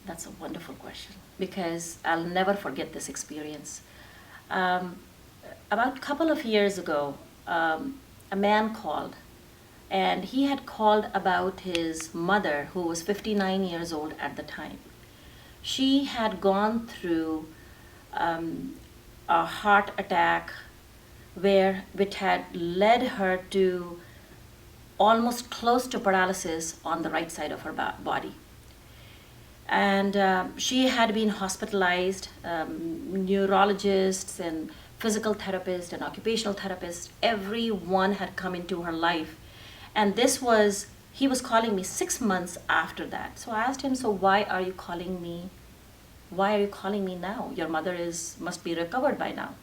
That's a wonderful question because I'll never forget this experience. Um, about a couple of years ago, a man called, and he had called about his mother, who was 59 years old at the time. She had gone through um, a heart attack which had led her to almost close to paralysis on the right side of her body. And she had been hospitalized. Neurologists and physical therapists and occupational therapists, everyone had come into her life. And he was calling me 6 months after that. So I asked him, so why are you calling me? Why are you calling me now? Your mother must be recovered by now.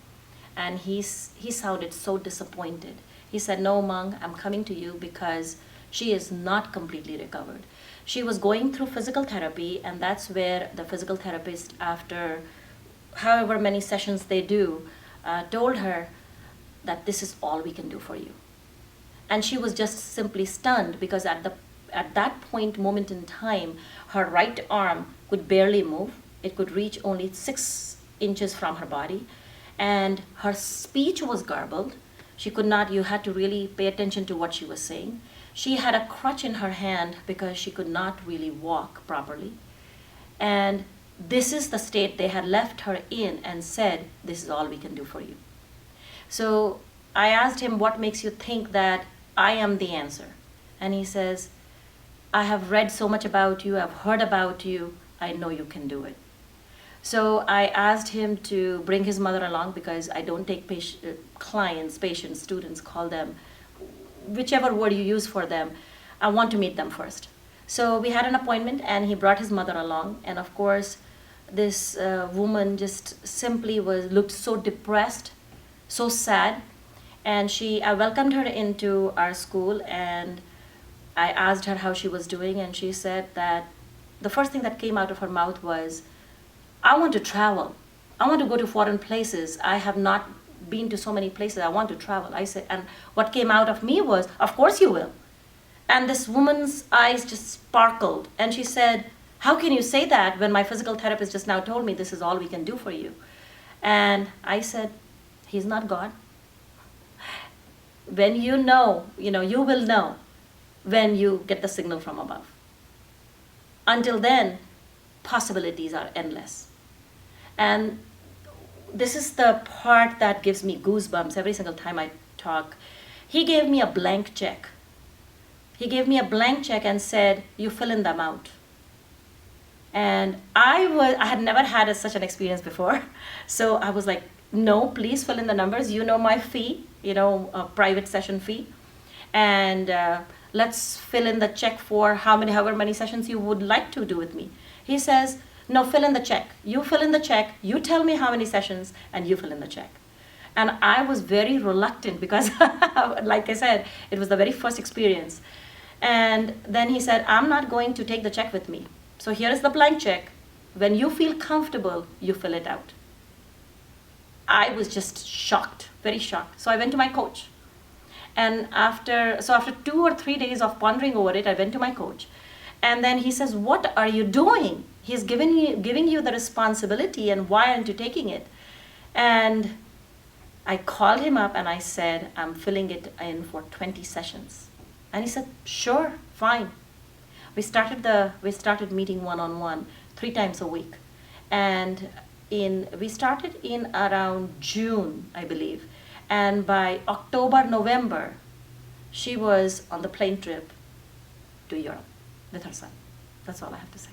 And he sounded so disappointed. He said, no, Mang, I'm coming to you because she is not completely recovered. She was going through physical therapy, and that's where the physical therapist, after however many sessions they do, told her that this is all we can do for you. And she was just simply stunned because at that moment in time, her right arm could barely move. It could reach only 6 inches from her body, and her speech was garbled. She could not, you had to really pay attention to what she was saying. She had a crutch in her hand because she could not really walk properly. And this is the state they had left her in and said, this is all we can do for you. So I asked him, what makes you think that I am the answer? And he says, I have read so much about you, I've heard about you, I know you can do it. So I asked him to bring his mother along because I don't take clients, patients, students, call them, whichever word you use for them. I want to meet them first. So we had an appointment and he brought his mother along. And of course, this woman just simply looked so depressed, so sad. And I welcomed her into our school and I asked her how she was doing, and she said that the first thing that came out of her mouth was, I want to travel. I want to go to foreign places. I have not been to so many places. I want to travel. I said, and what came out of me was, of course you will. And this woman's eyes just sparkled. And she said, how can you say that when my physical therapist just now told me this is all we can do for you? And I said, he's not God. When you know, you will know when you get the signal from above. Until then, possibilities are endless. And this is the part that gives me goosebumps every single time I talk. He gave me a blank check. He gave me a blank check and said, you fill in them out. And I had never had such an experience before. So I was like, no, please fill in the numbers. You know my fee, a private session fee. And let's fill in the check for however many sessions you would like to do with me. He says, no, fill in the check. You fill in the check, you tell me how many sessions, and you fill in the check. And I was very reluctant because, like I said, it was the very first experience. And then he said, I'm not going to take the check with me. So here is the blank check. When you feel comfortable, you fill it out. I was just shocked, very shocked. So I went to my coach. And after 2 or 3 days of pondering over it, I went to my coach. And then he says, what are you doing? He's giving you the responsibility, and why aren't you taking it? And I called him up and I said, I'm filling it in for 20 sessions. And he said, sure, fine. We started meeting one-on-one 3 times a week. And we started in around June, I believe. And by October, November, she was on the plane trip to Europe with her son. That's all I have to say.